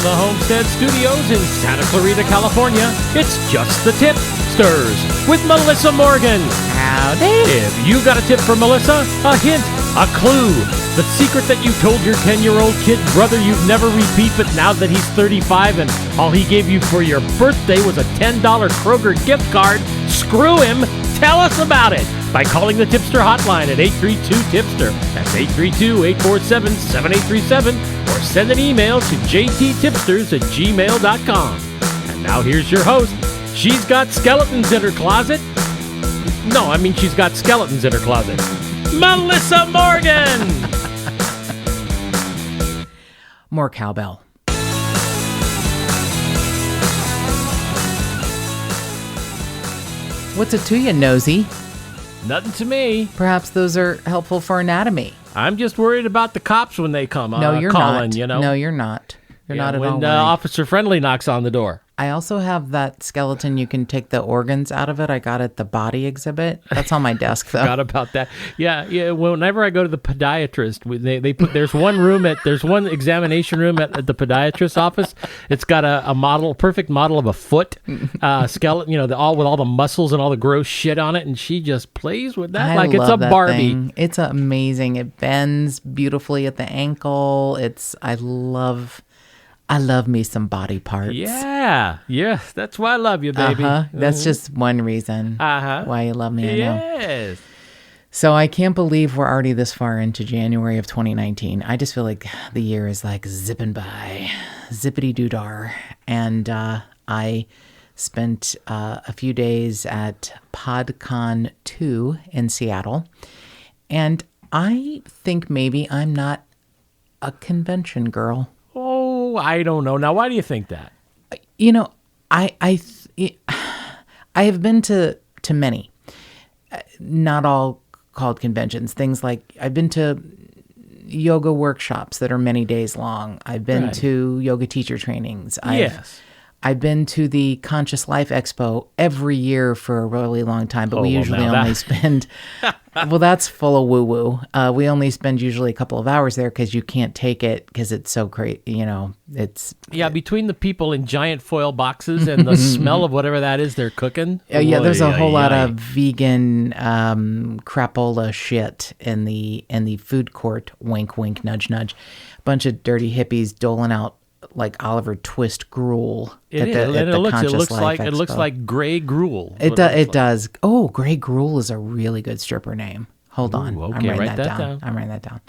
the Homestead Studios in Santa Clarita, California, it's just the Tip-Sters with Melissa Morgan. Howdy. If you got a tip for Melissa, a hint, a clue, the secret that you told your 10-year-old kid brother you'd never repeat, but now that he's 35 and all he gave you for your birthday was a $10 Kroger gift card, screw him. Tell us about it by calling the Tipster hotline at 832-TIPSTER. That's 832-847-7837. Or send an email to jttipsters@gmail.com. And now here's your host. She's got skeletons in her closet. No, I mean she's got skeletons in her closet. Melissa Morgan! More cowbell. What's it to you, nosy? Nothing to me. Perhaps those are helpful for anatomy. I'm just worried about the cops when they come No, you're calling, not. you know? No, you're not. You're not at all. When Officer Friendly knocks on the door. I also have that skeleton. You can take the organs out of it. I got it at the body exhibit. That's on my desk, though. Forgot about that. Yeah. Whenever I go to the podiatrist, they put there's one examination room at the podiatrist's office. It's got a perfect model of a foot skeleton. You know, with all the muscles and all the gross shit on it, and she just plays with that like it's a Barbie. Thing. It's amazing. It bends beautifully at the ankle. I love me some body parts. Yeah, that's why I love you, baby. That's just one reason why you love me, I know. Yes. So I can't believe we're already this far into January of 2019. I just feel like the year is like zipping by, zippity-doo-dar. And I spent a few days at PodCon 2 in Seattle. And I think maybe I'm not a convention girl. Oh, I don't know. Now, why do you think that? You know, I have been to many, not all called conventions. Things like I've been to yoga workshops that are many days long. I've been to yoga teacher trainings. I've been to the Conscious Life Expo every year for a really long time, but we usually only spend... Well, that's full of woo-woo. We only spend usually a couple of hours there because you can't take it because it's so great. You know, it's... Yeah, between the people in giant foil boxes and the smell of whatever that is they're cooking. There's a whole lot of vegan crapola shit in the food court. Wink, wink, nudge, nudge. Bunch of dirty hippies doling out like Oliver Twist gruel at the Conscious Life Expo. It looks like Gray Gruel. It does. Oh, Gray Gruel is a really good stripper name. Hold on. Okay, I'm writing that down. I'm writing that down.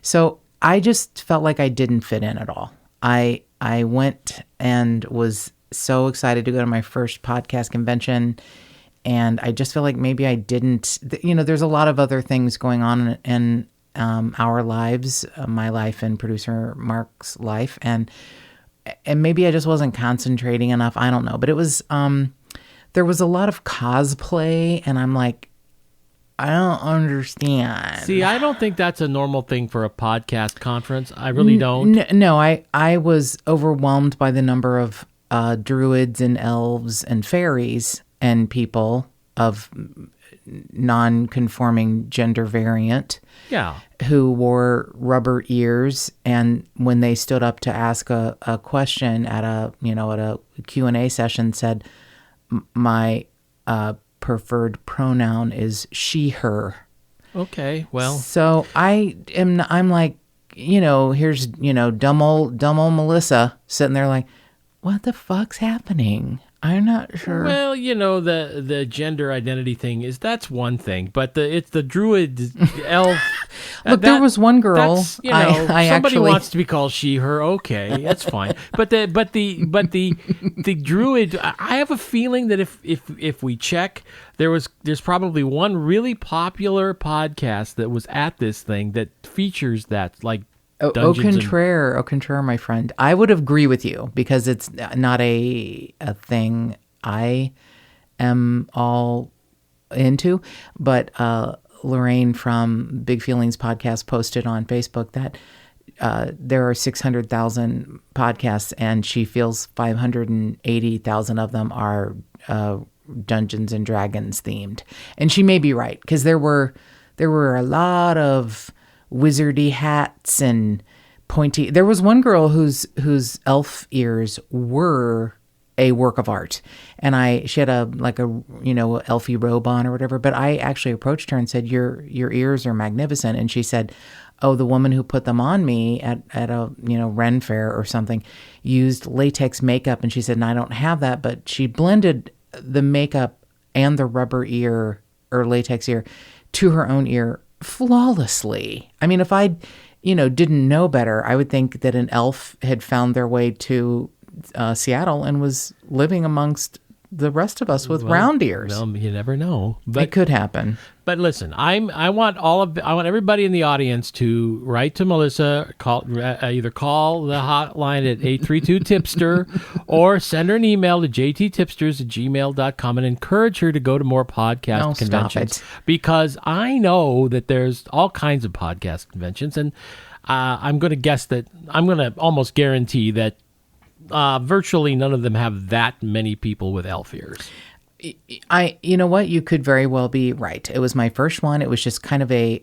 So I just felt like I didn't fit in at all. I went and was so excited to go to my first podcast convention, and I just feel like maybe I didn't. You know, there's a lot of other things going on in our lives, my life and producer Mark's life, and maybe I just wasn't concentrating enough. I don't know, but it was there was a lot of cosplay, and I'm like, I don't understand. See, I don't think that's a normal thing for a podcast conference. I really don't. No, I was overwhelmed by the number of druids and elves and fairies and people of non-conforming gender variant who wore rubber ears, and when they stood up to ask a question at a Q&A session, said my preferred pronoun is she, her. Okay, well, so I'm like, here's dumb old Melissa sitting there like, what the fuck's happening? I'm not sure. Well, the gender identity thing that's one thing, but it's the druid elf. Look, there was one girl. I somebody actually wants to be called she, her. Okay, that's fine. But the druid. I have a feeling that if we check, there's probably one really popular podcast that was at this thing that features that like. Au contraire, my friend. I would agree with you because it's not a thing I am all into. But Lorraine from Big Feelings Podcast posted on Facebook that there are 600,000 podcasts, and she feels 580,000 of them are Dungeons and Dragons themed. And she may be right, because there were a lot of wizardy hats and pointy. There was one girl whose elf ears were a work of art, and she had a elfy robe on or whatever. But I actually approached her and said, "Your ears are magnificent," and she said, "Oh, the woman who put them on me at a Ren fair or something used latex makeup," and she said, "And I don't have that," but she blended the makeup and the rubber ear or latex ear to her own ear flawlessly. I mean, if I didn't know better, I would think that an elf had found their way to Seattle and was living amongst the rest of us with round ears. Well, you never know. But it could happen. But listen, I want everybody in the audience to write to Melissa, either call the hotline at 832-TIPSTER or send her an email to jttipsters@gmail.com and encourage her to go to more podcast conventions. Stop it. Because I know that there's all kinds of podcast conventions, and I'm going to guess that I'm going to almost guarantee that virtually none of them have that many people with elf ears. You know what? You could very well be right. It was my first one. It was just kind of I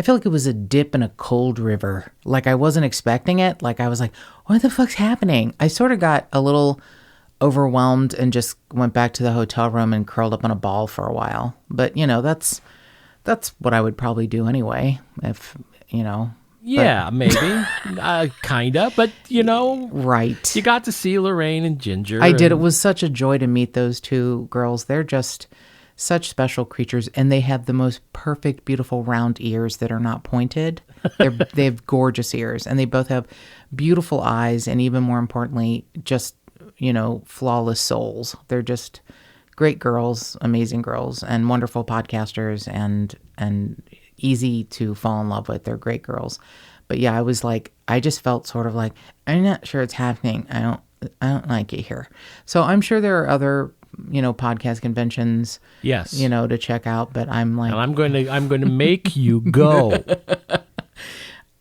feel like it was a dip in a cold river. Like I wasn't expecting it. Like I was like, what the fuck's happening? I sort of got a little overwhelmed and just went back to the hotel room and curled up on a ball for a while. But, that's what I would probably do anyway. Yeah, maybe. Kind of. But, Right. You got to see Lorraine and Ginger. I did. It was such a joy to meet those two girls. They're just such special creatures, and they have the most perfect, beautiful round ears that are not pointed. They have gorgeous ears, and they both have beautiful eyes, and even more importantly, just, flawless souls. They're just great girls, amazing girls, and wonderful podcasters, and easy to fall in love with. They're great girls. But yeah, I just felt sort of like, I'm not sure it's happening. I don't like it here. So I'm sure there are other, podcast conventions, yes, to check out, but I'm like, and I'm going to make you go.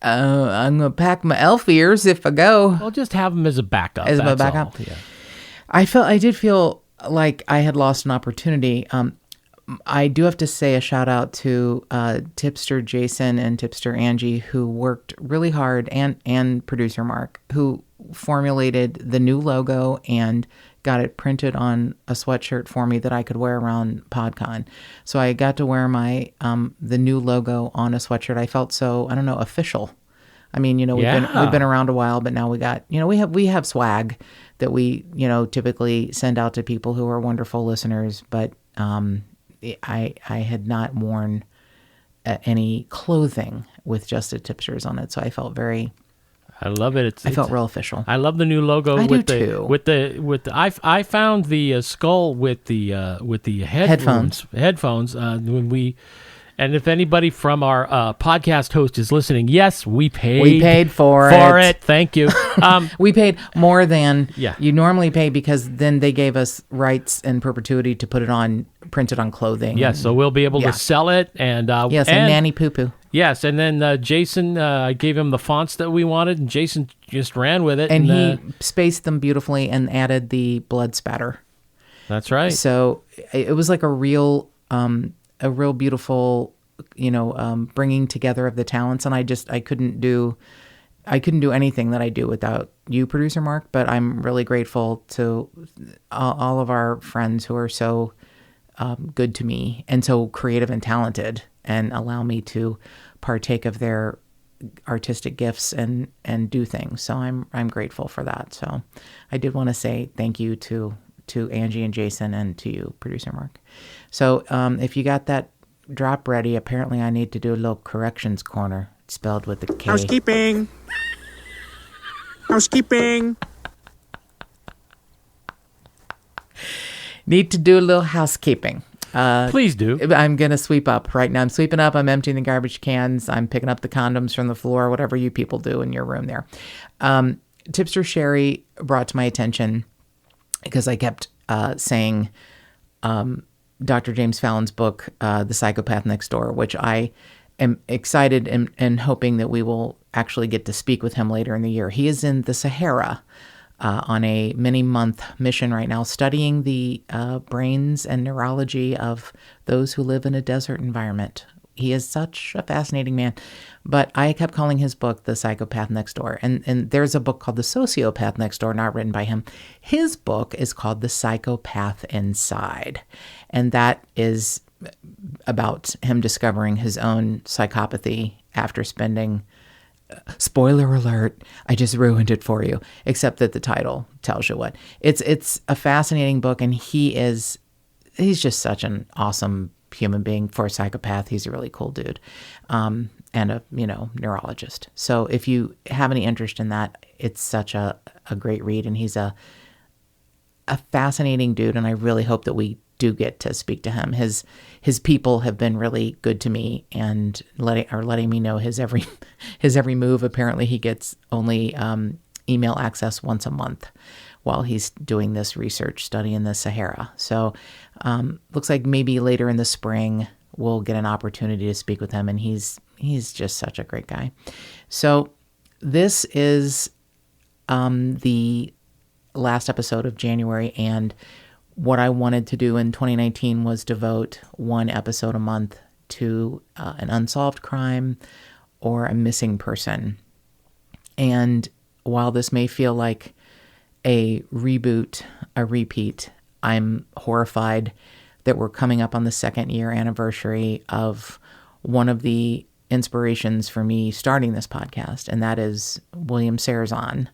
I'm going to pack my elf ears if I go. Well, just have them as a backup. As a backup. Yeah. I did feel like I had lost an opportunity. I do have to say a shout out to Tipster Jason and Tipster Angie, who worked really hard, and producer Mark, who formulated the new logo and got it printed on a sweatshirt for me that I could wear around PodCon. So I got to wear my the new logo on a sweatshirt. I felt so, I don't know, official. I mean, we've been around a while, but now we got, we have swag that we, typically send out to people who are wonderful listeners, but I had not worn any clothing with just a Tip-Sters on it, so I felt very. I love it. I felt real official. I love the new logo. I do too. I found the skull with the headphones when we. And if anybody from our podcast host is listening, yes, we paid for it. Thank you. We paid more than Yeah. you normally pay, because then they gave us rights in perpetuity to put it printed on clothing. Yes, so we'll be able to sell it. And yes, and Nanny Poo Poo. Yes, and then Jason, I gave him the fonts that we wanted, and Jason just ran with it. And he spaced them beautifully and added the blood spatter. That's right. So it was like a real beautiful, bringing together of the talents. And I couldn't do anything that I do without you, producer Mark. But I'm really grateful to all of our friends who are so good to me and so creative and talented, and allow me to partake of their artistic gifts and do things. So I'm grateful for that. So I did want to say thank you to Angie and Jason, and to you, producer Mark. So if you got that drop ready, apparently I need to do a little corrections corner. It's spelled with a K. Housekeeping. Need to do a little housekeeping. Please do. I'm going to sweep up right now. I'm sweeping up. I'm emptying the garbage cans. I'm picking up the condoms from the floor, whatever you people do in your room there. Tipster Sherry brought to my attention, because I kept saying Dr. James Fallon's book, The Psychopath Next Door, which I am excited and hoping that we will actually get to speak with him later in the year. He is in the Sahara on a many-month mission right now, studying the brains and neurology of those who live in a desert environment, He is such a fascinating man. But I kept calling his book The Psychopath Next Door. And there's a book called The Sociopath Next Door, not written by him. His book is called The Psychopath Inside. And that is about him discovering his own psychopathy after spending, spoiler alert, I just ruined it for you, except that the title tells you what. It's a fascinating book, and he's just such an awesome human being. For a psychopath, he's a really cool dude, and a neurologist. So if you have any interest in that, it's such a great read, and he's a fascinating dude, and I really hope that we do get to speak to him. His people have been really good to me and letting me know his every move. Apparently he gets only email access once a month while he's doing this research study in the Sahara. So looks like maybe later in the spring we'll get an opportunity to speak with him, and he's just such a great guy. So this is the last episode of January, and what I wanted to do in 2019 was devote one episode a month to an unsolved crime or a missing person. And while this may feel like a reboot, a repeat, I'm horrified that we're coming up on the 2nd year anniversary of one of the inspirations for me starting this podcast, and that is Will Cierzan,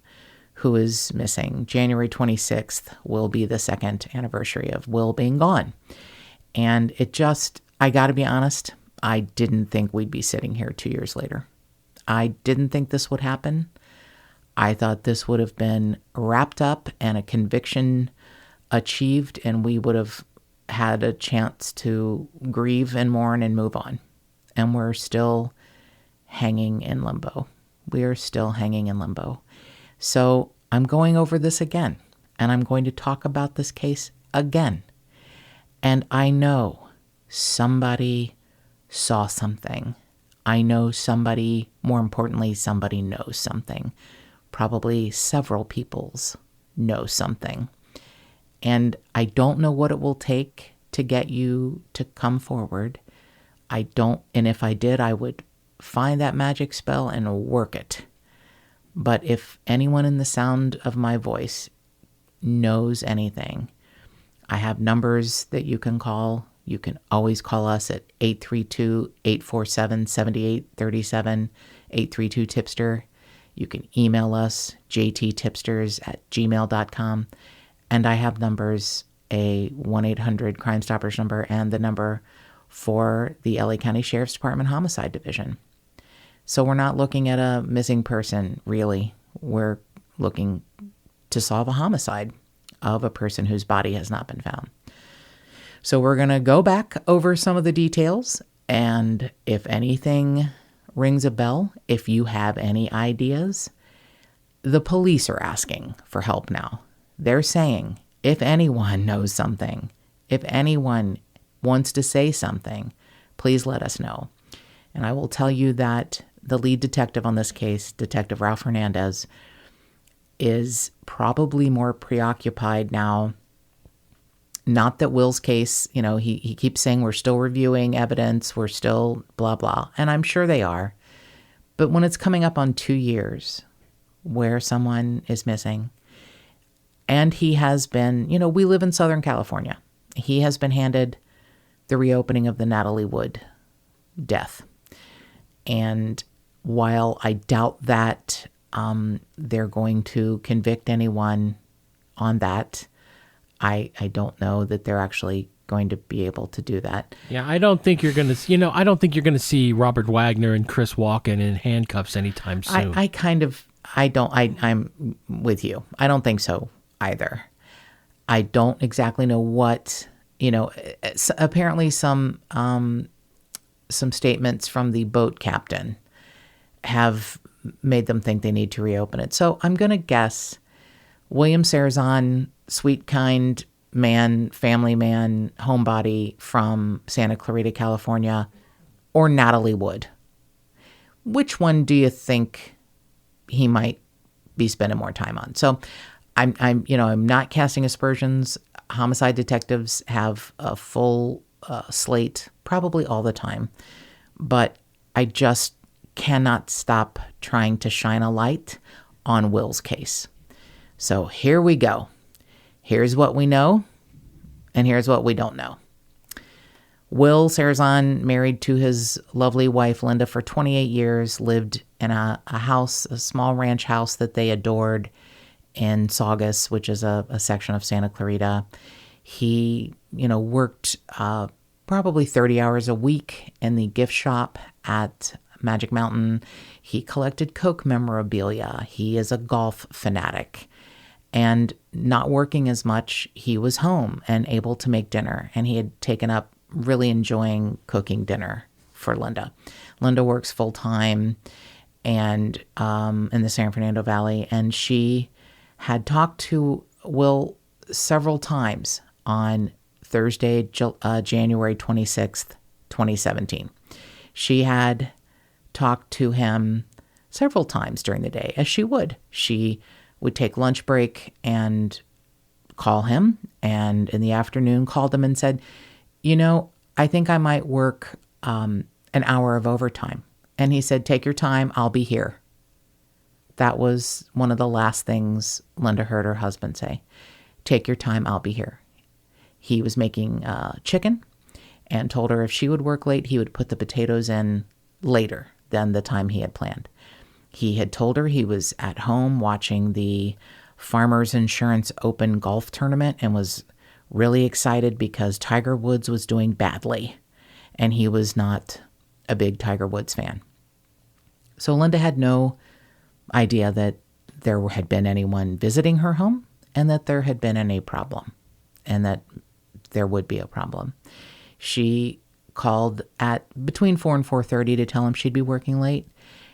who is missing. January 26th will be the 2nd anniversary of Will being gone. And I got to be honest, I didn't think we'd be sitting here 2 years later. I didn't think this would happen. I thought this would have been wrapped up and a conviction achieved, and we would have had a chance to grieve and mourn and move on. And we're still hanging in limbo. We are still hanging in limbo. So I'm going over this again, and I'm going to talk about this case again. And I know somebody saw something. I know somebody, more importantly, somebody knows something. Probably several peoples know something. And I don't know what it will take to get you to come forward. And if I did, I would find that magic spell and work it. But if anyone in the sound of my voice knows anything, I have numbers that you can call. You can always call us at 832-847-7837, 832-Tipster. You can email us, jttipsters@gmail.com. And I have numbers, a 1-800 Crime Stoppers number and the number for the LA County Sheriff's Department Homicide Division. So we're not looking at a missing person, really. We're looking to solve a homicide of a person whose body has not been found. So we're going to go back over some of the details, and if anything rings a bell, if you have any ideas, the police are asking for help now. They're saying, if anyone knows something, if anyone wants to say something, please let us know. And I will tell you that the lead detective on this case, Detective Ralph Hernandez, is probably more preoccupied now. Not that Will's case, he keeps saying we're still reviewing evidence, we're still blah, blah. And I'm sure they are. But when it's coming up on 2 years where someone is missing, and he has been, we live in Southern California. He has been handed the reopening of the Natalie Wood death. And while I doubt that they're going to convict anyone on that, I don't know that they're actually going to be able to do that. Yeah, I don't think you're going to, I don't think you're going to see Robert Wagner and Chris Walken in handcuffs anytime soon. I'm with you. I don't think so either. I don't exactly know what, apparently some statements from the boat captain have made them think they need to reopen it. So I'm going to guess Will Cierzan, sweet, kind man, family man, homebody from Santa Clarita, California, or Natalie Wood. Which one do you think he might be spending more time on? So I'm not casting aspersions. Homicide detectives have a full slate probably all the time but I just cannot stop trying to shine a light on Will's case. So here we go. Here's what we know, and here's what we don't know. Will Cierzan, married to his lovely wife, Linda, for 28 years, lived in a house, a small ranch house that they adored in Saugus, which is a section of Santa Clarita. He, worked probably 30 hours a week in the gift shop at Magic Mountain. He collected Coke memorabilia. He is a golf fanatic. And not working as much, he was home and able to make dinner. And he had taken up really enjoying cooking dinner for Linda. Linda works full time and in the San Fernando Valley, and she had talked to Will several times on Thursday, January 26th, 2017. She had talked to him several times during the day, as she would. She would take lunch break and call him, and in the afternoon called him and said, I think I might work an hour of overtime. And he said, take your time, I'll be here. That was one of the last things Linda heard her husband say. Take your time, I'll be here. He was making chicken and told her if she would work late, he would put the potatoes in later than the time he had planned. He had told her he was at home watching the Farmers Insurance Open golf tournament and was really excited because Tiger Woods was doing badly, and he was not a big Tiger Woods fan. So Linda had no idea that there had been anyone visiting her home and that there had been any problem and that there would be a problem. She called at between 4 and 4:30 to tell him she'd be working late.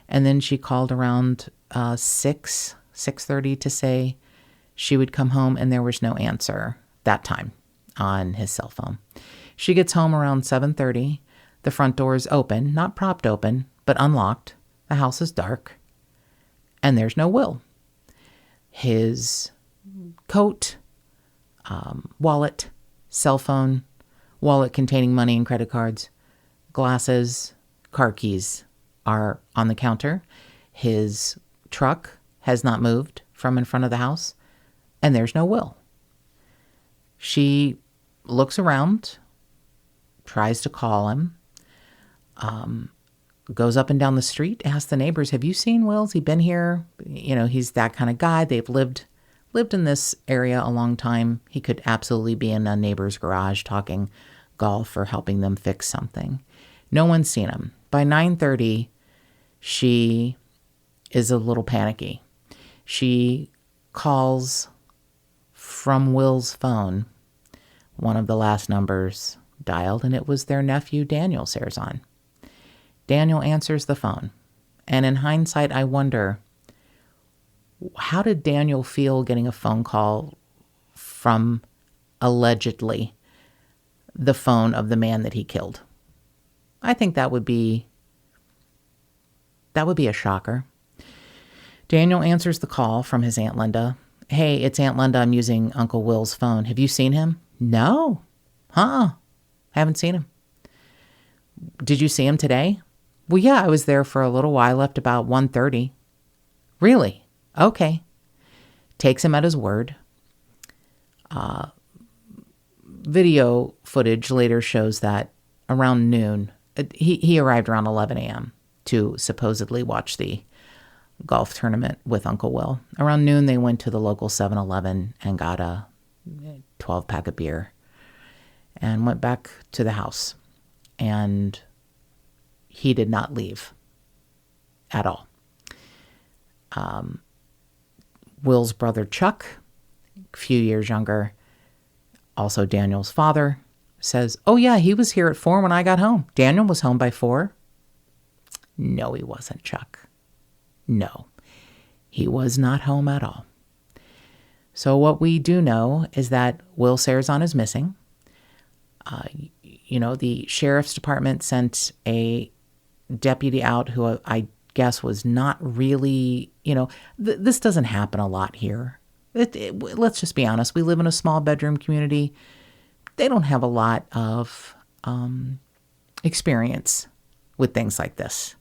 And then she called around 6:30 to say she would come home, and there was no answer that time on his cell phone. She gets home around 7:30. The front door is open, not propped open, but unlocked. The house is dark, and there's no Will. His coat, wallet, cell phone, wallet containing money and credit cards, glasses, car keys are on the counter. His truck has not moved from in front of the house, and there's no Will. She looks around, tries to call him, goes up and down the street, asks the neighbors, have you seen Will? Has he been here? He's that kind of guy. They've lived in this area a long time. He could absolutely be in a neighbor's garage talking golf or helping them fix something. No one's seen him. By 9:30, she is a little panicky. She calls from Will's phone, one of the last numbers dialed, and it was their nephew, Daniel Cierzan. Daniel answers the phone. And in hindsight, I wonder, how did Daniel feel getting a phone call from allegedly the phone of the man that he killed? I think that would be a shocker. Daniel answers the call from his Aunt Linda. Hey, it's Aunt Linda. I'm using Uncle Will's phone. Have you seen him? No. Haven't seen him. Did you see him today? Well, yeah, I was there for a little while. I left about 1:30. Really? Okay. Takes him at his word. Video footage later shows that around noon, he arrived around 11 a.m. to supposedly watch the golf tournament with Uncle Will. Around noon, they went to the local 7-Eleven and got a 12-pack of beer and went back to the house. And he did not leave at all. Will's brother Chuck, a few years younger, also Daniel's father, says, oh yeah, he was here at 4 when I got home. Daniel was home by 4. No, he wasn't, Chuck. No, he was not home at all. So what we do know is that Will Cierzan is missing. The sheriff's department sent a deputy out who I guess was not really, this doesn't happen a lot here. Let's just be honest. We live in a small bedroom community. They don't have a lot of experience with things like this,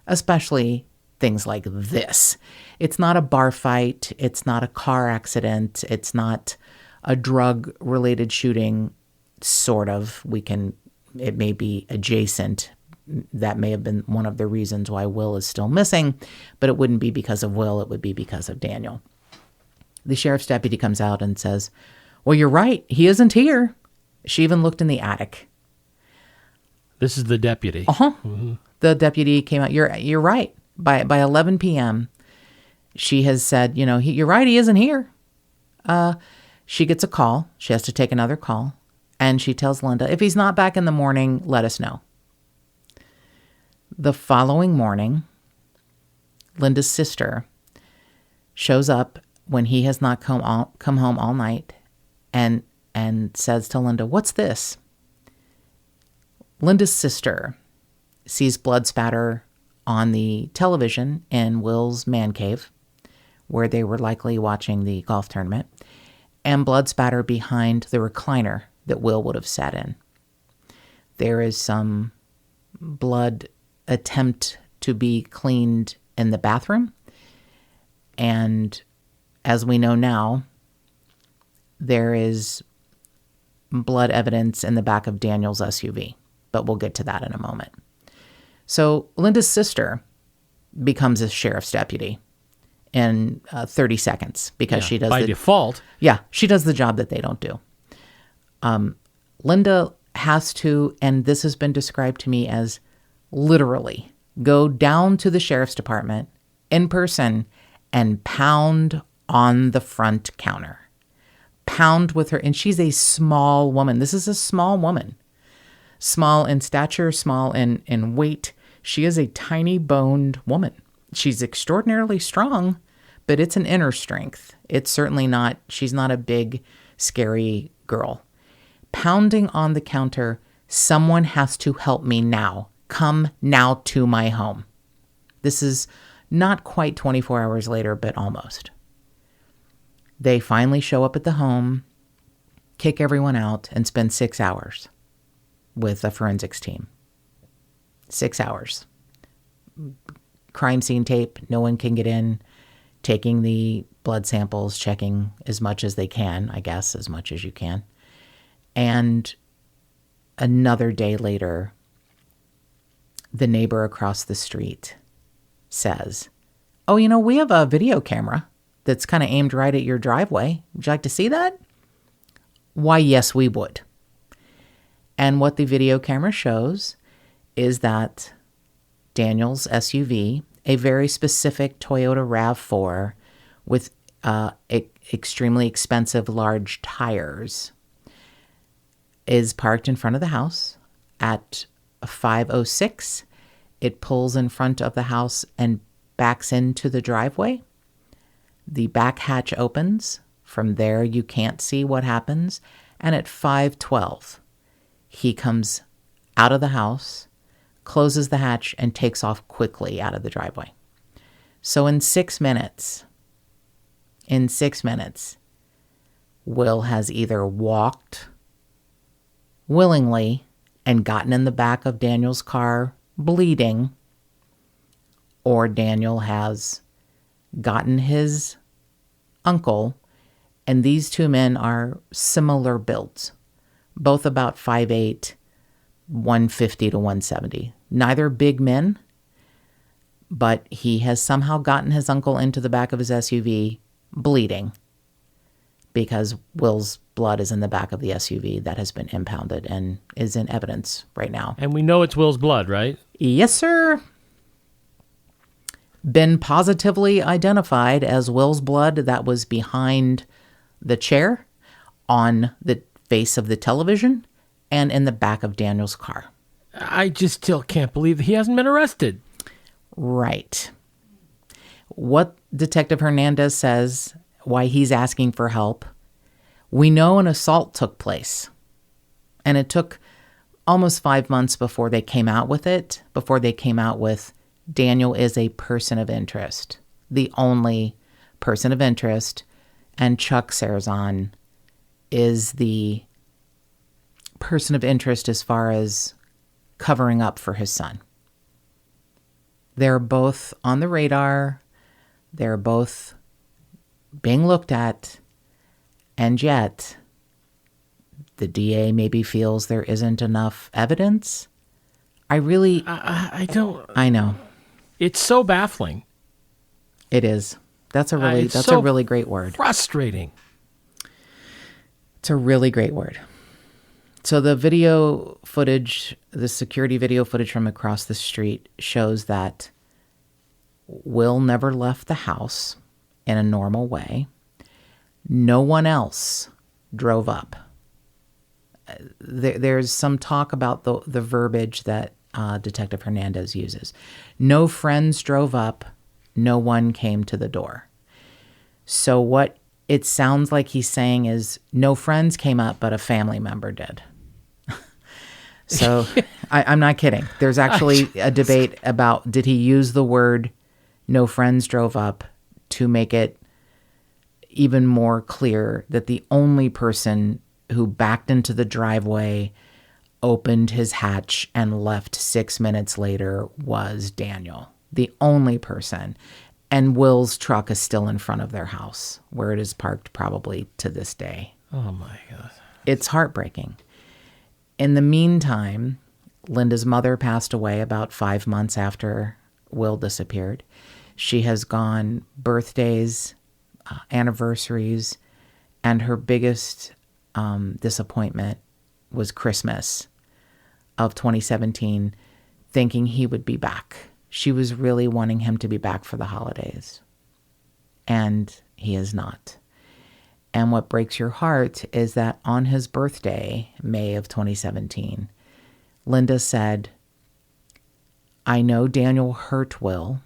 especially things like this. It's not a bar fight. It's not a car accident. It's not a drug-related shooting, sort of. It may be adjacent. That may have been one of the reasons why Will is still missing, but it wouldn't be because of Will. It would be because of Daniel. The sheriff's deputy comes out and says, well, you're right. He isn't here. She even looked in the attic. This is the deputy. Mm-hmm. The deputy came out. You're right. By 11 p.m., she has said, you're right. He isn't here. She gets a call. She has to take another call. And she tells Linda, if he's not back in the morning, let us know. The following morning, Linda's sister shows up when he has not come home all night and says to Linda, what's this? Linda's sister sees blood spatter on the television in Will's man cave, where they were likely watching the golf tournament, and blood spatter behind the recliner that Will would have sat in. There is some blood attempt to be cleaned in the bathroom, and as we know now, there is blood evidence in the back of Daniel's SUV, but we'll get to that in a moment. So Linda's sister becomes a sheriff's deputy in 30 seconds because she does by default. Yeah, she does the job that they don't do. Linda has to, and this has been described to me as literally, go down to the sheriff's department in person and pound on the front counter. Pound with her, and she's a small woman. This is a small woman. Small in stature, small in weight. She is a tiny boned woman. She's extraordinarily strong, but it's an inner strength. It's certainly not, she's not a big, scary girl. Pounding on the counter, someone has to help me now. Come now to my home. This is not quite 24 hours later, but almost. They finally show up at the home, kick everyone out, and spend 6 hours with a forensics team. 6 hours. Crime scene tape, no one can get in, taking the blood samples, checking as much as they can, I guess, as much as you can. And another day later, the neighbor across the street says, oh, we have a video camera that's kind of aimed right at your driveway. Would you like to see that? Why, yes, we would. And what the video camera shows is that Daniel's SUV, a very specific Toyota RAV4 with extremely expensive large tires, is parked in front of the house at 5:06. It pulls in front of the house and backs into the driveway. The back hatch opens. From there, you can't see what happens. And at 5:12, he comes out of the house, closes the hatch, and takes off quickly out of the driveway. So in 6 minutes, Will has either walked willingly and gotten in the back of Daniel's car bleeding, or Daniel has gotten his uncle, and these two men are similar builds, both about 5'8", 150 to 170. Neither big men, but he has somehow gotten his uncle into the back of his SUV bleeding because Will's blood is in the back of the SUV that has been impounded and is in evidence right now. And we know it's Will's blood, right? Yes, sir. Been positively identified as Will's blood that was behind the chair, on the face of the television, and in the back of Daniel's car. I just still can't believe he hasn't been arrested. Right. What Detective Hernandez says, why he's asking for help, we know an assault took place. And it took almost 5 months before they came out with it, before they came out with Daniel is a person of interest, the only person of interest, and Chuck Cierzan is the person of interest as far as covering up for his son. They're both on the radar. They're both being looked at. And yet, the DA maybe feels there isn't enough evidence. I don't. I know. It's so baffling. It is. That's a really great word. Frustrating. It's a really great word. So the video footage, the security video footage from across the street shows that Will never left the house in a normal way. No one else drove up. There's some talk about the verbiage that Detective Hernandez uses. No friends drove up. No one came to the door. So what it sounds like he's saying is no friends came up, but a family member did. So I'm not kidding. There's actually a debate about did he use the word no friends drove up to make it even more clear that the only person who backed into the driveway, opened his hatch, and left 6 minutes later was Daniel. The only person. And Will's truck is still in front of their house, where it is parked probably to this day. Oh, my God. It's heartbreaking. In the meantime, Linda's mother passed away about 5 months after Will disappeared. She has gone birthdays, anniversaries, and her biggest disappointment was Christmas of 2017, thinking he would be back. She was really wanting him to be back for the holidays. And he is not. And what breaks your heart is that on his birthday, May of 2017, Linda said, I know Daniel hurt Will.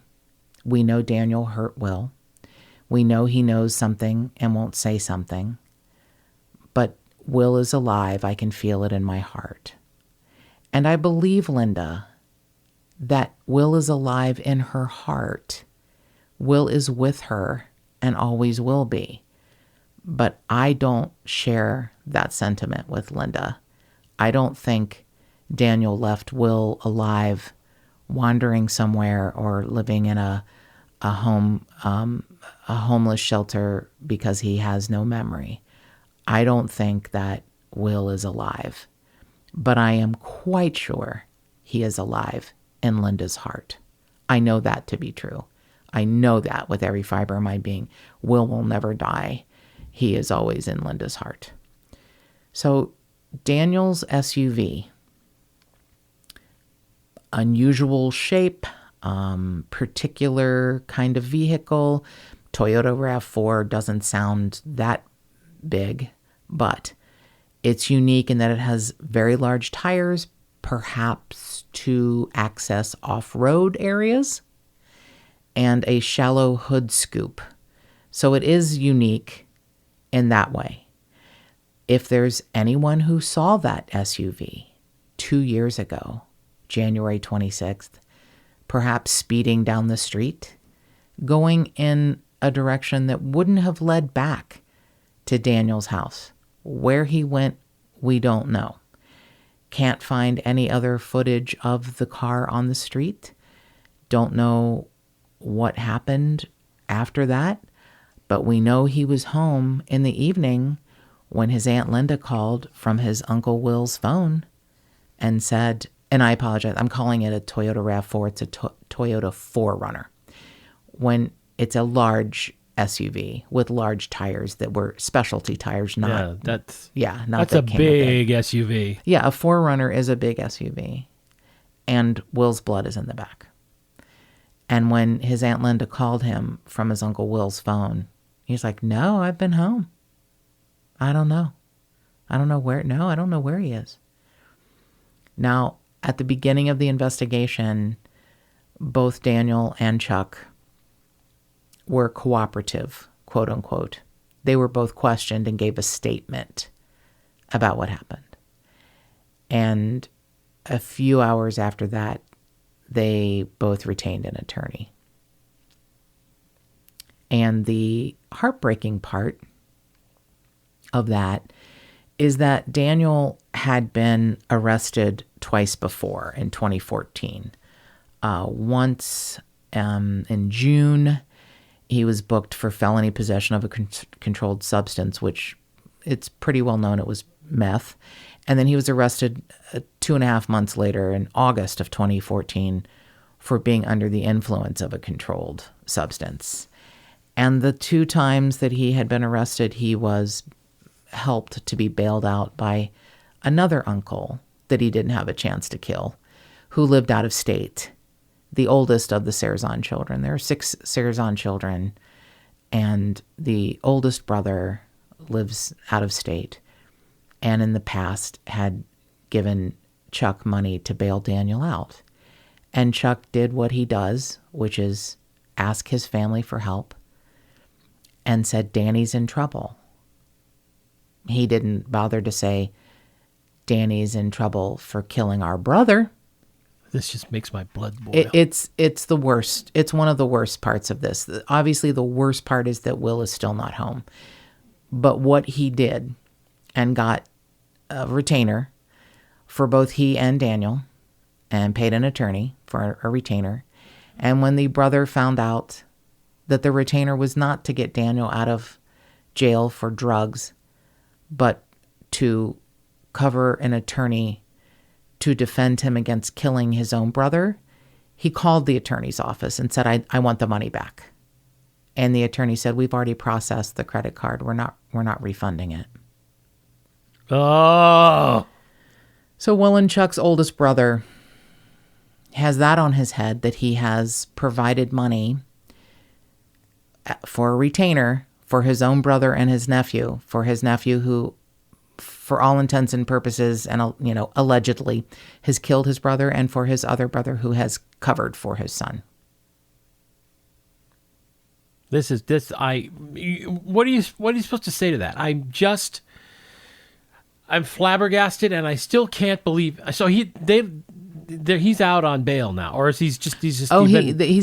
We know Daniel hurt Will. We know he knows something and won't say something. But Will is alive. I can feel it in my heart. And I believe Linda that Will is alive in her heart. Will is with her and always will be. But I don't share that sentiment with Linda. I don't think Daniel left Will alive, wandering somewhere or living in a homeless shelter because he has no memory. I don't think that Will is alive. But I am quite sure he is alive in Linda's heart. I know that to be true. I know that with every fiber of my being. Will never die. He is always in Linda's heart. So Daniel's SUV, unusual shape, particular kind of vehicle. Toyota RAV4 doesn't sound that big, but it's unique in that it has very large tires, perhaps to access off-road areas, and a shallow hood scoop. So it is unique in that way. If there's anyone who saw that SUV 2 years ago, January 26th, perhaps speeding down the street, going in a direction that wouldn't have led back to Daniel's house. Where he went, we don't know. Can't find any other footage of the car on the street. Don't know what happened after that, but we know he was home in the evening when his Aunt Linda called from his Uncle Will's phone and said, and I apologize, I'm calling it a Toyota RAV4. It's a Toyota 4Runner. When it's a large SUV with large tires that were specialty tires, not that's that a big SUV. Yeah, a 4Runner is a big SUV, and Will's blood is in the back. And when his Aunt Linda called him from his Uncle Will's phone, he's like, "No, I've been home. I don't know. I don't know where. No, I don't know where he is." Now, at the beginning of the investigation, both Daniel and Chuck were cooperative, quote unquote. They were both questioned and gave a statement about what happened. And a few hours after that, they both retained an attorney. And the heartbreaking part of that is that Daniel had been arrested twice before in 2014 Once in June, he was booked for felony possession of a controlled substance, which it's pretty well known it was meth. And then he was arrested 2.5 months later in August of 2014 for being under the influence of a controlled substance. And the 2 times that he had been arrested, he was helped to be bailed out by another uncle that he didn't have a chance to kill, who lived out of state, the oldest of the Cierzan children. There are 6 Cierzan children, and the oldest brother lives out of state, and in the past had given Chuck money to bail Daniel out. And Chuck did what he does, which is ask his family for help, and said, Danny's in trouble. He didn't bother to say, Danny's in trouble for killing our brother. This just makes my blood boil. It's the worst. It's one of the worst parts of this. Obviously, the worst part is that Will is still not home. But what he did, and got a retainer for both he and Daniel, and paid an attorney for a retainer. And when the brother found out that the retainer was not to get Daniel out of jail for drugs, but to cover an attorney to defend him against killing his own brother, he called the attorney's office and said, I want the money back. And the attorney said, we've already processed the credit card. We're not refunding it. Oh. So Will and Chuck's oldest brother has that on his head, that he has provided money for a retainer for his own brother and his nephew, who, for all intents and purposes, and allegedly has killed his brother, and for his other brother who has covered for his son. What are you supposed to say to that? I'm flabbergasted, and I still can't believe. So he's out on bail now, or is he's just? He's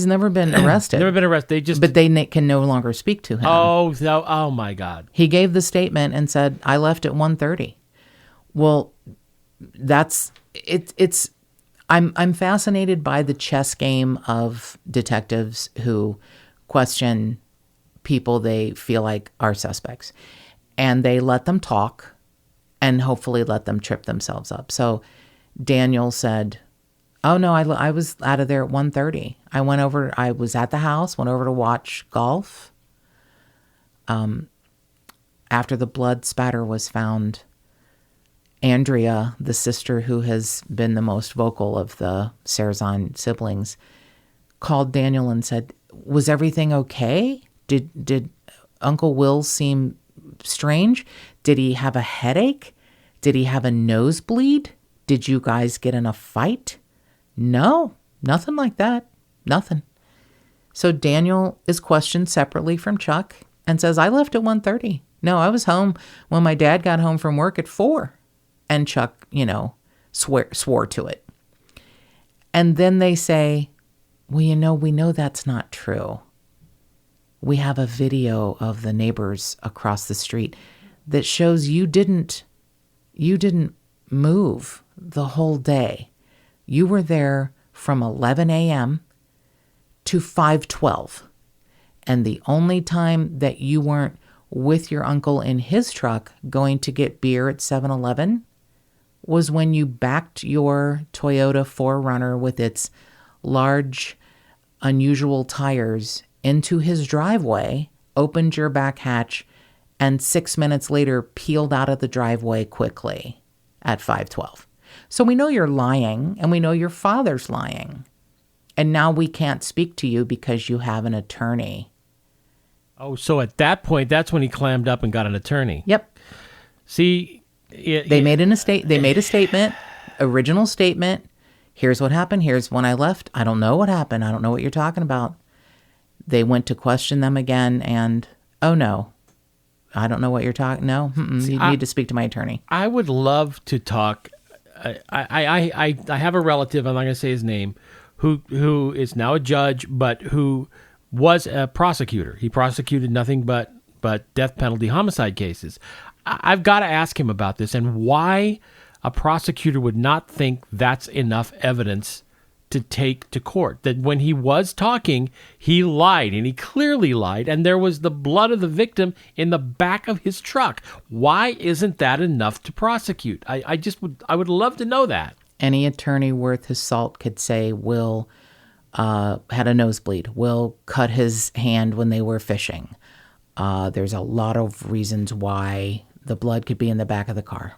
never been arrested. Never been arrested. But they can no longer speak to him. Oh my God! He gave the statement and said, "I left at 1:30." Well, that's it. I'm fascinated by the chess game of detectives who question people they feel like are suspects, and they let them talk, and hopefully let them trip themselves up. So Daniel said, oh no, I was out of there at 1:30. I was at the house, went over to watch golf. After the blood spatter was found, Andrea, the sister who has been the most vocal of the Cierzan siblings, called Daniel and said, was everything okay? Did Uncle Will seem strange? Did he have a headache? Did he have a nosebleed? Did you guys get in a fight? No, nothing like that. Nothing. So Daniel is questioned separately from Chuck and says, I left at 1:30. No, I was home when my dad got home from work at 4. And Chuck, swore to it. And then they say, well, we know that's not true. We have a video of the neighbors across the street that shows you didn't move the whole day. You were there from 11 a.m. to 5:12. And the only time that you weren't with your uncle in his truck going to get beer at 7-Eleven was when you backed your Toyota 4Runner with its large, unusual tires into his driveway, opened your back hatch, and 6 minutes later peeled out of the driveway quickly at 5:12. So we know you're lying, and we know your father's lying. And now we can't speak to you because you have an attorney. Oh, so at that point, that's when he clammed up and got an attorney. Yep. See, they made a statement, original statement. Here's what happened. Here's when I left. I don't know what happened. I don't know what you're talking about. They went to question them again, and oh no, I don't know what you're talking. No, you need to speak to my attorney. I would love to talk. I have a relative, I'm not going to say his name, who is now a judge, but who was a prosecutor. He prosecuted nothing but death penalty homicide cases. I've got to ask him about this and why a prosecutor would not think that's enough evidence to take to court. That when he was talking, he lied, and he clearly lied, and there was the blood of the victim in the back of his truck. Why isn't that enough to prosecute? I would love to know that. Any attorney worth his salt could say Will had a nosebleed. Will cut his hand when they were fishing. There's a lot of reasons why the blood could be in the back of the car.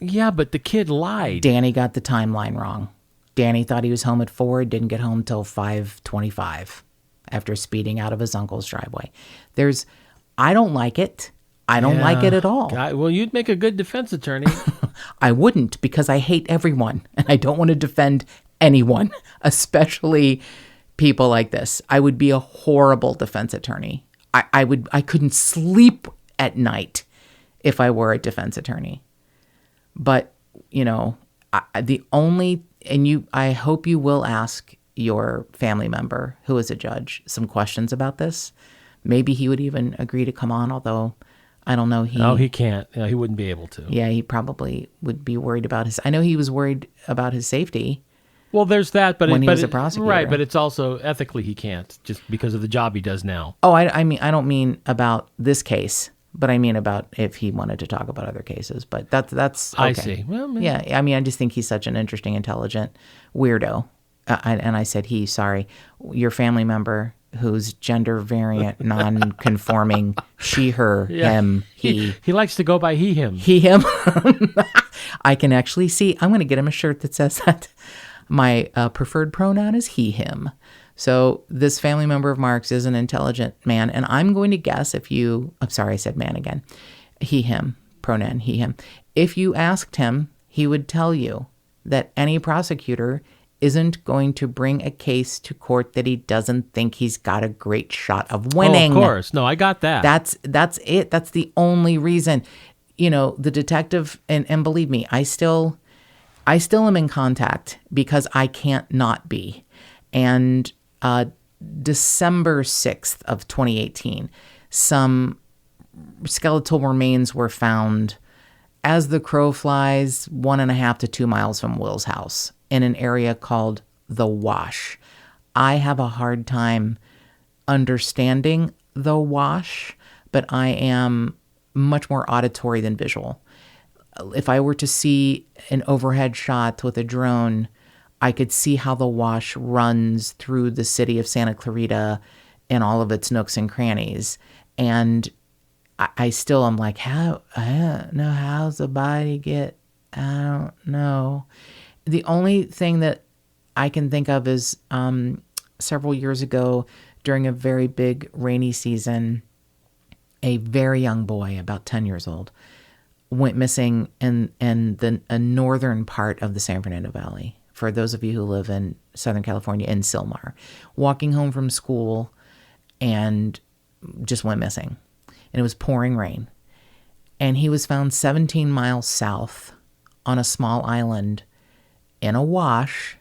Yeah, but the kid lied. Danny got the timeline wrong. Danny thought he was home at 4, didn't get home till 5:25 after speeding out of his uncle's driveway. I don't like it. I don't like it at all. Well, you'd make a good defense attorney. I wouldn't, because I hate everyone and I don't want to defend anyone, especially people like this. I would be a horrible defense attorney. I couldn't sleep at night if I were a defense attorney. But, I hope you will ask your family member who is a judge some questions about this. Maybe he would even agree to come on, although I don't know. No, he can't. He wouldn't be able to. Yeah, he probably would be worried about I know he was worried about his safety. Well, there's that, but when he was a prosecutor. Right, but it's also ethically he can't, just because of the job he does now. Oh, I mean, I don't mean about this case, but I mean about if he wanted to talk about other cases. But that's okay. I see. Well, yeah, I mean, I just think he's such an interesting, intelligent weirdo. And I said your family member who's gender variant, non-conforming, she, her, him, he. He likes to go by he, him. He, him. I can actually see. I'm going to get him a shirt that says that. My preferred pronoun is he, him. So this family member of Mark's is an intelligent man. And I'm going to guess I'm sorry, I said man again. He, him, pronoun, he, him. If you asked him, he would tell you that any prosecutor isn't going to bring a case to court that he doesn't think he's got a great shot of winning. Oh, of course. No, I got that. That's it. That's the only reason. The detective, and believe me, I still am in contact because I can't not be. And December 6th of 2018, some skeletal remains were found as the crow flies 1.5 to 2 miles from Will's house in an area called the Wash. I have a hard time understanding the Wash, but I am much more auditory than visual. If I were to see an overhead shot with a drone, I could see how the Wash runs through the city of Santa Clarita and all of its nooks and crannies. And I still am like, I don't know, how's the body get? I don't know. The only thing that I can think of is several years ago during a very big rainy season, a very young boy, about 10 years old, went missing in a northern part of the San Fernando Valley. For those of you who live in Southern California, in Silmar, walking home from school and just went missing. And it was pouring rain. And he was found 17 miles south on a small island in a wash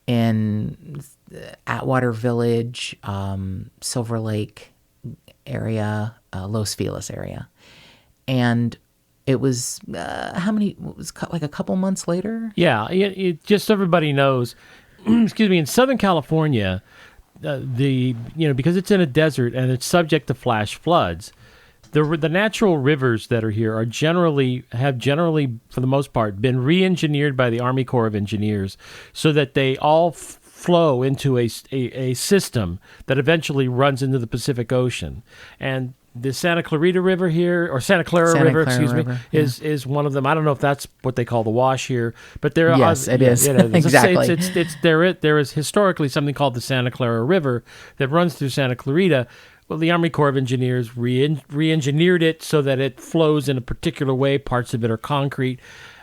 in Atwater Village, Silver Lake area, Los Feliz area. And it was it was like a couple months later. Yeah, just so everybody knows. Excuse me. In Southern California, because it's in a desert and it's subject to flash floods, the natural rivers that are here have generally, for the most part, been re-engineered by the Army Corps of Engineers so that they all flow into a system that eventually runs into the Pacific Ocean. And the Santa Clarita River here, or Santa Clara River, is one of them. I don't know if that's what they call the Wash here, but there are. Yes, it is. Exactly. There is historically something called the Santa Clara River that runs through Santa Clarita. Well, the Army Corps of Engineers re-engineered it so that it flows in a particular way. Parts of it are concrete.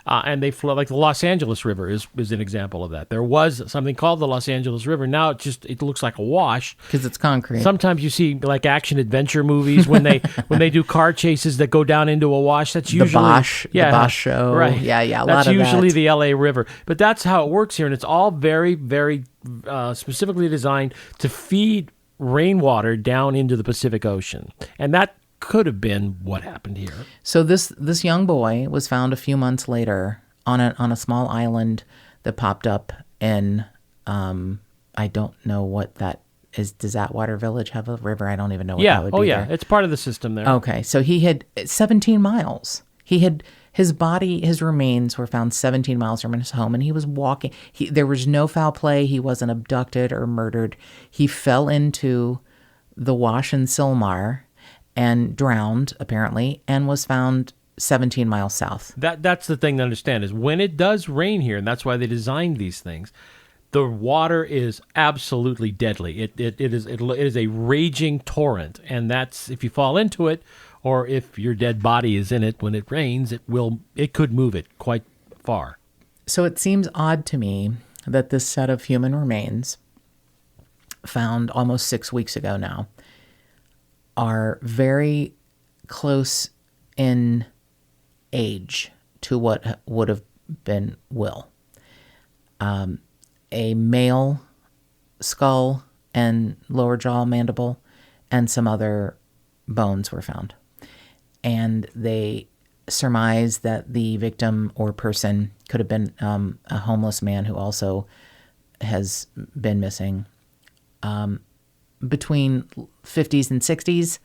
And they flow, like the Los Angeles River is an example of that. There was something called the Los Angeles River. Now it looks like a wash because it's concrete. Sometimes you see like action adventure movies when they do car chases that go down into a wash. That's usually the Bosch show. Right. Yeah. A that's lot of usually that. The LA River. But that's how it works here, and it's all very, very specifically designed to feed rainwater down into the Pacific Ocean, and that could have been what happened here. So this young boy was found a few months later on a small island that popped up in I don't know what that is. Does Atwater Village have a river? I don't even know what that would be. Yeah. There. It's part of the system there. Okay, so he had 17 miles. He had his body, his remains were found 17 miles from his home, and he was walking. There was no foul play. He wasn't abducted or murdered. He fell into the Wash in Silmar and drowned, apparently, and was found 17 miles south. That's the thing to understand is when it does rain here, and that's why they designed these things, the water is absolutely deadly. It is a raging torrent, and that's if you fall into it, or if your dead body is in it when it rains, it could move it quite far. So it seems odd to me that this set of human remains, found almost 6 weeks ago now, are very close in age to what would have been Will. A male skull and lower jaw mandible and some other bones were found. And they surmise that the victim or person could have been a homeless man who also has been missing. Between 50s and 60s,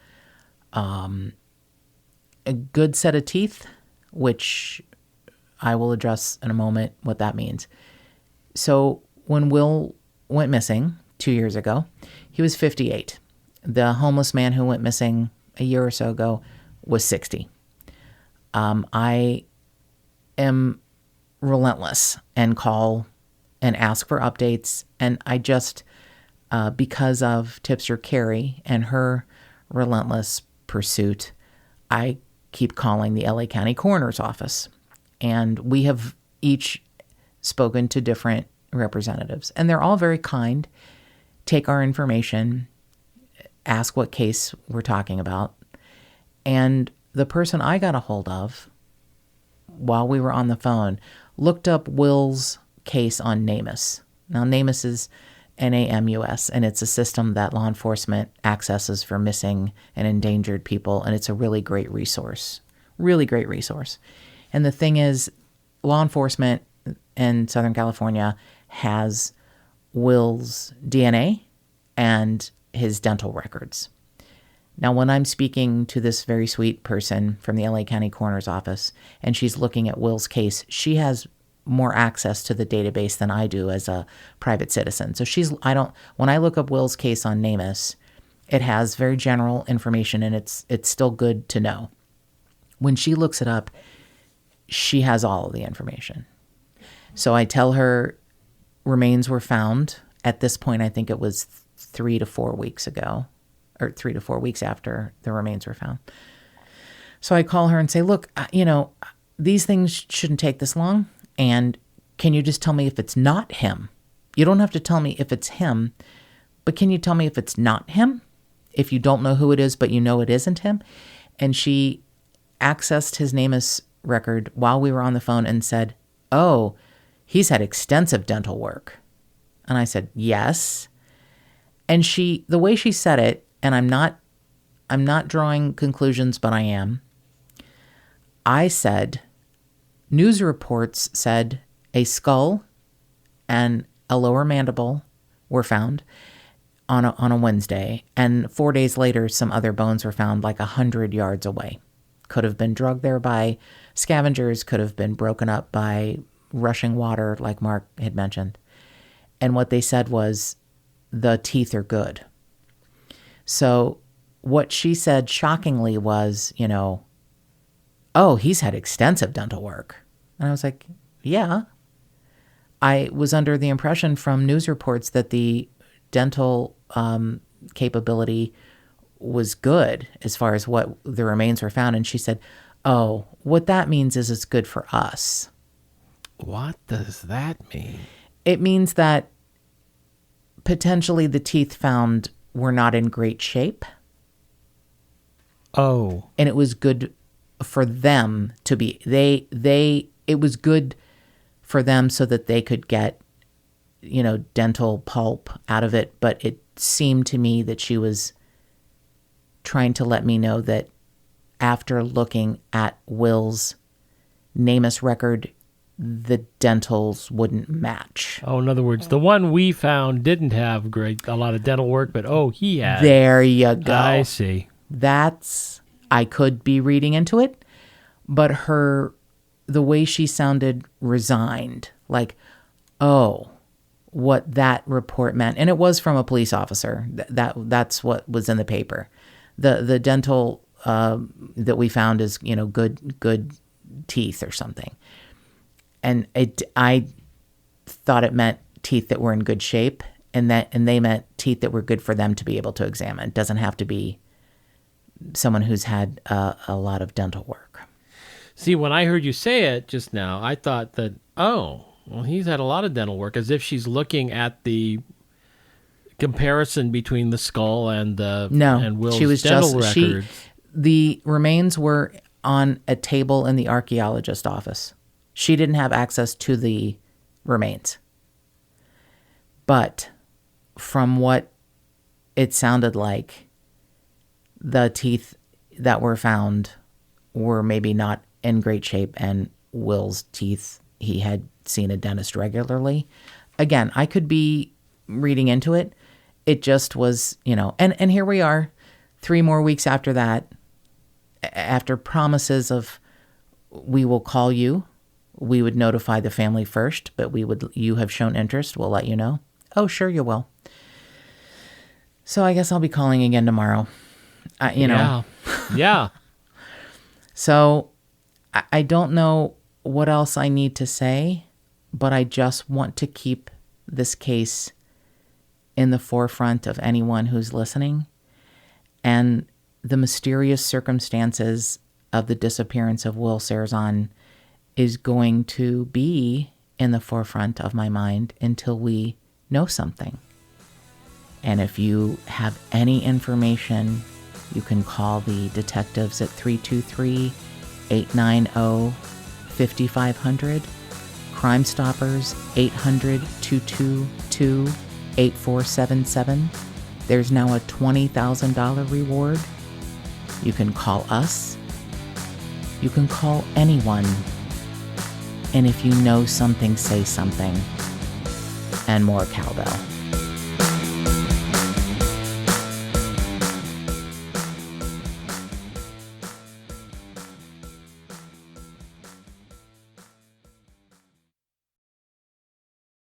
a good set of teeth, which I will address in a moment what that means. So when Will went missing 2 years ago, he was 58. The homeless man who went missing a year or so ago was 60. I am relentless and call and ask for updates. And I just, because of Tipster Carrie and her relentless pursuit, I keep calling the LA County Coroner's Office. And we have each spoken to different representatives. And they're all very kind, take our information, ask what case we're talking about. And the person I got a hold of while we were on the phone looked up Will's case on NamUs. Now, NamUs is NAMUS, and it's a system that law enforcement accesses for missing and endangered people, and it's a really great resource. Really great resource. And the thing is, law enforcement in Southern California has Will's DNA and his dental records. Now, when I'm speaking to this very sweet person from the LA County Coroner's Office, and she's looking at Will's case, she has more access to the database than I do as a private citizen. So when I look up Will's case on NamUs, it has very general information, and it's still good to know. When she looks it up, she has all of the information. So I tell her remains were found. At this point, I think it was 3 to 4 weeks ago, or 3 to 4 weeks after the remains were found. So I call her and say, look, these things shouldn't take this long. And can you just tell me if it's not him? You don't have to tell me if it's him, but can you tell me if it's not him? If you don't know who it is, but you know it isn't him? And she accessed his NamUs record while we were on the phone and said, oh, he's had extensive dental work. And I said, yes. And the way she said it, and I'm not drawing conclusions, but I am. I said, news reports said a skull and a lower mandible were found on a Wednesday, and 4 days later, some other bones were found like 100 yards away. Could have been drugged there by scavengers, could have been broken up by rushing water, like Mark had mentioned. And what they said was, the teeth are good. So what she said shockingly was, oh, he's had extensive dental work. And I was like, yeah. I was under the impression from news reports that the dental capability was good as far as what the remains were found. And she said, oh, what that means is it's good for us. What does that mean? It means that potentially the teeth found were not in great shape. Oh. And it was good for them to be, it was good for them so that they could get, dental pulp out of it. But it seemed to me that she was trying to let me know that after looking at Will's NamUs record the dentals wouldn't match. Oh, in other words, the one we found didn't have a lot of dental work, but he had. There you go. I see. I could be reading into it, but the way she sounded resigned, like, oh, what that report meant. And it was from a police officer. That's what was in the paper. The dental that we found is, good teeth or something. And I thought it meant teeth that were in good shape, and they meant teeth that were good for them to be able to examine. It doesn't have to be someone who's had a lot of dental work. See, when I heard you say it just now, I thought that, he's had a lot of dental work, as if she's looking at the comparison between the skull and Will's she was dental records. The remains were on a table in the archaeologist's office. She didn't have access to the remains. But from what it sounded like, the teeth that were found were maybe not in great shape, and Will's teeth, he had seen a dentist regularly. Again, I could be reading into it. It just was, and here we are 3 more weeks after that, after promises of, we will call you. We would notify the family first, but you have shown interest. We'll let you know. Oh, sure you will. So I guess I'll be calling again tomorrow. Yeah. So I don't know what else I need to say, but I just want to keep this case in the forefront of anyone who's listening. And the mysterious circumstances of the disappearance of Will Cierzan is going to be in the forefront of my mind until we know something. And if you have any information, you can call the detectives at 323-890-5500, Crime Stoppers 800-222-8477. There's now a $20,000 reward. You can call us. You can call anyone. And if you know something, say something. And more cowbell.